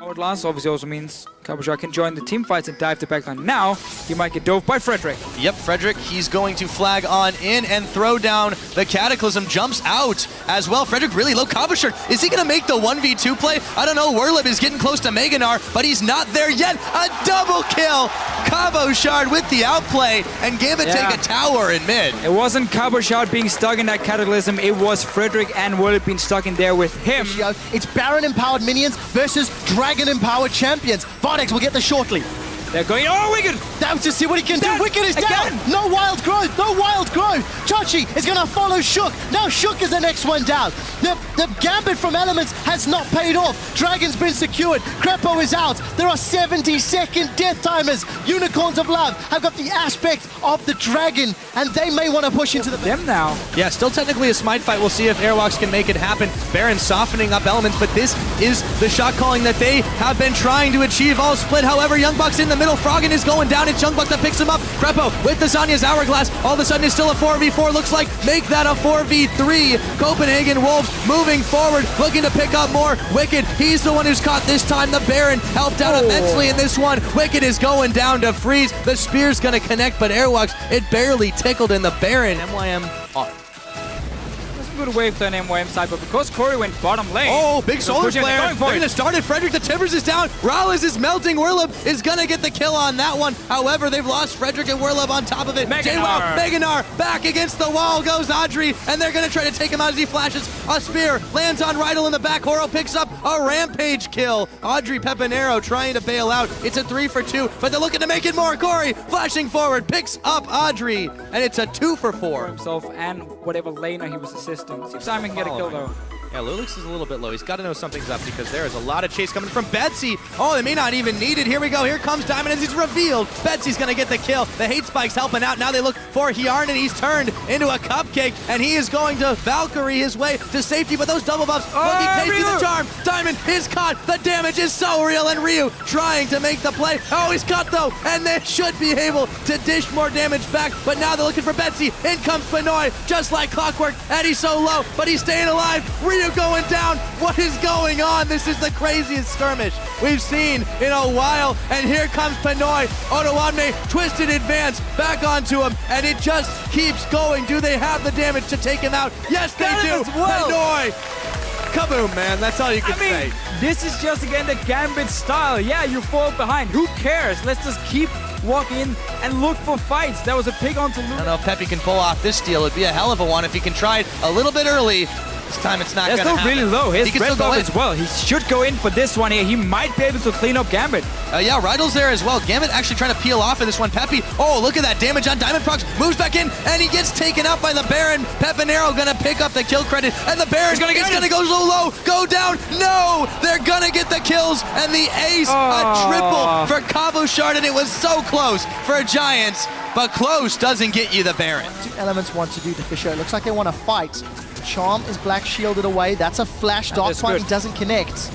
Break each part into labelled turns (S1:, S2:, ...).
S1: Forward last obviously also means Cabochard can join the team fights and dive the backline. Now, he might get dove by Frederick.
S2: Yep, Frederick, he's going to flag on in and throw down the Cataclysm. Jumps out as well. Frederick really low. Cabochard, is he going to make the 1v2 play? I don't know. Werlib is getting close to Meganar, but he's not there yet. A double kill. Cabochard with the outplay, and Gambit take a tower in mid.
S1: It wasn't Cabochard being stuck in that Cataclysm. It was Frederick and Werlib being stuck in there with him.
S3: It's Baron-empowered minions versus Dragon-empowered champions. Vardex will get this shortly.
S1: They're going, oh, Wicked!
S3: Down to see what he can do. Wicked is down. No wild growth. No wild growth. Chachi is going to follow Shook. Now Shook is the next one down. The Gambit from Elements has not paid off. Dragon's been secured. Krepo is out. There are 70-second death timers. Unicorns of Love have got the aspect of the Dragon, and they may want to push into
S1: them now.
S2: Yeah, still technically a smite fight. We'll see if Airwalks can make it happen. Baron softening up Elements, but this is the shot calling that they have been trying to achieve all split. However, Young Bucks in the middle. Froggen is going down. It's Young Bucks that picks him up. Krepo with the Zanya's Hourglass. All of a sudden, it's still a 4v4. Looks like make that a 4v3. Copenhagen Wolves moving forward, looking to pick up more. Wicked, he's the one who's caught this time. The Baron helped out immensely in this one. Wicked is going down to freeze. The spear's going to connect, but Airwalks, it barely tickled in the Baron. MYM off.
S1: Good wave to an MYM side, but because Corey went bottom lane.
S2: Oh, big solar flare. They're going to start it. Frederick, the Timbers is down. Rallis is melting. Werlib is going to get the kill on that one. However, they've lost Frederick and Werlib on top of it. Meganar back against the wall goes Audrey, and they're going to try to take him out as he flashes. A spear lands on Rydell in the back. Horo picks up a rampage kill. Audrey Pepinero trying to bail out. It's a 3-for-2, but they're looking to make it more. Corey flashing forward, picks up Audrey, and it's a 2-for-4.
S1: Himself and whatever laner he was assisting. See if Simon can get a kill though.
S2: Yeah, Lulix is a little bit low. He's got to know something's up because there is a lot of chase coming from Betsy. Oh, they may not even need it. Here we go. Here comes Diamond as he's revealed. Betsy's going to get the kill. The Hate Spike's helping out. Now they look for Hjarnan. He's turned into a cupcake, and he is going to Valkyrie his way to safety. But those double buffs looking tasty. The charm. Diamond is caught. The damage is so real, and Ryu trying to make the play. Oh, he's caught though, and they should be able to dish more damage back. But now they're looking for Betsy. In comes Pinoy, just like clockwork. And he's so low, but he's staying alive. Ryu going down. What is going on? This is the craziest skirmish we've seen in a while. And here comes Pinoy. Otowanme, twisted advance back onto him, and it just keeps going. Do they have the damage to take him out? Yes, they do. Pinoy. Kaboom, man. That's all you can say.
S1: This is just, again, the Gambit style. Yeah, you fall behind. Who cares? Let's just keep walking in and look for fights. That was a pig onto Luke.
S2: I don't know if Peppy can pull off this steal. It'd be a hell of a one if he can try it a little bit early. This time it's not going to happen.
S1: They're still really low. His
S2: he can still go in
S1: as well. He should go in for this one here. He might be able to clean up Gambit.
S2: Yeah, Rydell's there as well. Gambit actually trying to peel off in this one. Peppy, oh, look at that damage on Diamond Prox. Moves back in, and he gets taken out by the Baron. Pepinero going to pick up the kill credit, and the Baron is going to go so low. Go down. No! They're going to get the kills, and the ace, a triple for Cabochard, and it was so close for Giants, but close doesn't get you the Baron.
S3: Two Elements want to do to Fisher. It looks like they want to fight. Charm is black shielded away. That's a flash. Dark Fighting doesn't connect.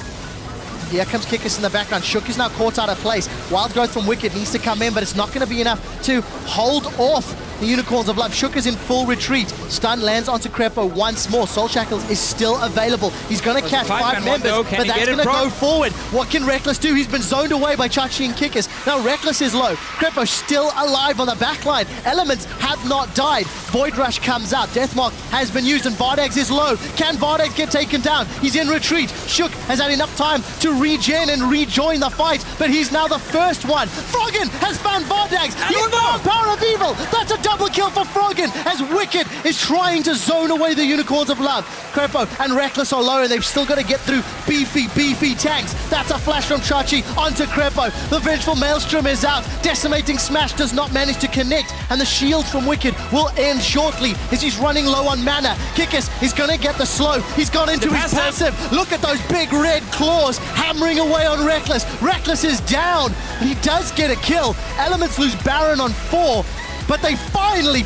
S3: Here comes Kikis in the background. Shook is now caught out of place. Wild growth from Wicked needs to come in, but it's not going to be enough to hold off the Unicorns of Love. Shook is in full retreat. Stun lands onto Krepo once more. Soul Shackles is still available. He's going to catch 5 members, but that's going to go forward. What can Reckless do? He's been zoned away by Chachi and Kikis. Now Reckless is low. Krepo still alive on the backline. Elements have not died. Void Rush comes out. Deathmark has been used, and Vardex is low. Can Vardex get taken down? He's in retreat. Shook has had enough time to regen and rejoin the fight, but he's now the first one. Froggen has found Vardex. You know, Power of Evil. That's a double kill for Froggen as Wicked is trying to zone away the Unicorns of Love. Krepo and Reckless are low, and they've still got to get through beefy tanks. That's a flash from Chachi onto Krepo. The Vengeful Maelstrom is out. Decimating Smash does not manage to connect, and the shield from Wicked will end shortly as he's running low on mana. Kikis is going to get the slow. He's gone into his passive. Look at those big red claws hammering away on Reckless. Reckless is down. He does get a kill. Elements lose Baron on 4. But they finally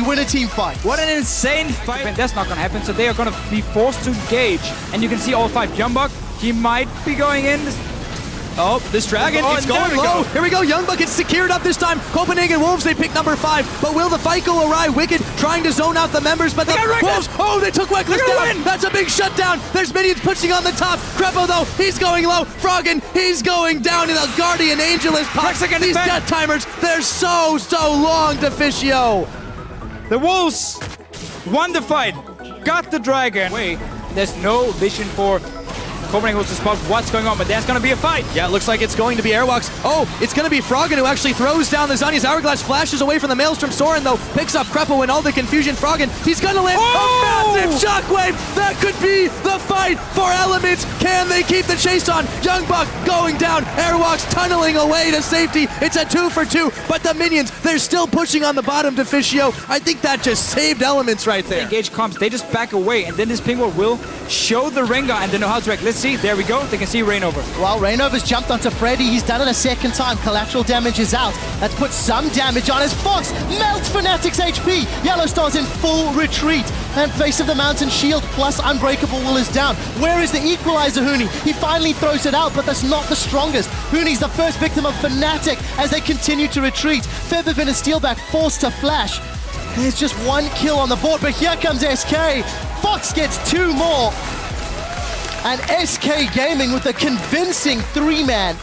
S3: win a team fight.
S1: What an insane fight. And that's not going to happen, so they are going to be forced to engage. And you can see all 5. Jumbok, he might be going in.
S2: Oh, this dragon,
S1: Oh,
S2: it's
S1: and there
S2: going
S1: we
S2: low.
S1: go.
S2: Here we go, Youngbuck gets secured up this time. Copenhagen Wolves, they pick number 5. But will the fight go awry? Wicked trying to zone out the members, but the
S1: got Rengar.
S2: Wolves, oh, they took Reckless
S1: They're gonna
S2: down.
S1: win.
S2: That's a big shutdown. There's minions pushing on the top. Krepo, though, he's going low. Froggen, he's going down, and the Guardian Angel is popped.
S1: Rex against
S2: These
S1: Ben.
S2: death timers, they're so long, Deficio.
S1: The Wolves won the fight, got the dragon. Wait, there's no vision for Copenhagen Wolves to spot what's going on, but there's gonna be a fight.
S2: Yeah, it looks like it's going to be Airwalks. Oh, it's going to be Froggen who actually throws down the Zhonya's Hourglass, flashes away from the Maelstrom Soren, though, picks up Krepo and all the confusion. Froggen, he's going to land
S1: Oh!
S2: a massive shockwave. That could be the fight for Elements. Can they keep the chase on? Youngbuck going down, Airwalks tunneling away to safety. It's a 2 for 2, but the minions, they're still pushing on the bottom, Deficio. I think that just saved Elements right there.
S1: Engage comes, they just back away, and then this Pingwall will show the Rengar, and they know how to act. Let's see, there we go. They can see Rainover.
S3: Well, Rainover's jumped onto Freddy. He's done it a second time. Collateral damage is out. That's put some damage on his Fox. Melts Fnatic's HP. Yellowstar's in full retreat. And Face of the Mountain Shield plus Unbreakable Will is down. Where is the equalizer, Huni? He finally throws it out, but that's not the strongest. Huni's the first victim of Fnatic as they continue to retreat. Feathervin and Steelback forced to flash. There's just one kill on the board, but here comes SK. Fox gets 2 more. And SK Gaming with a convincing 3-man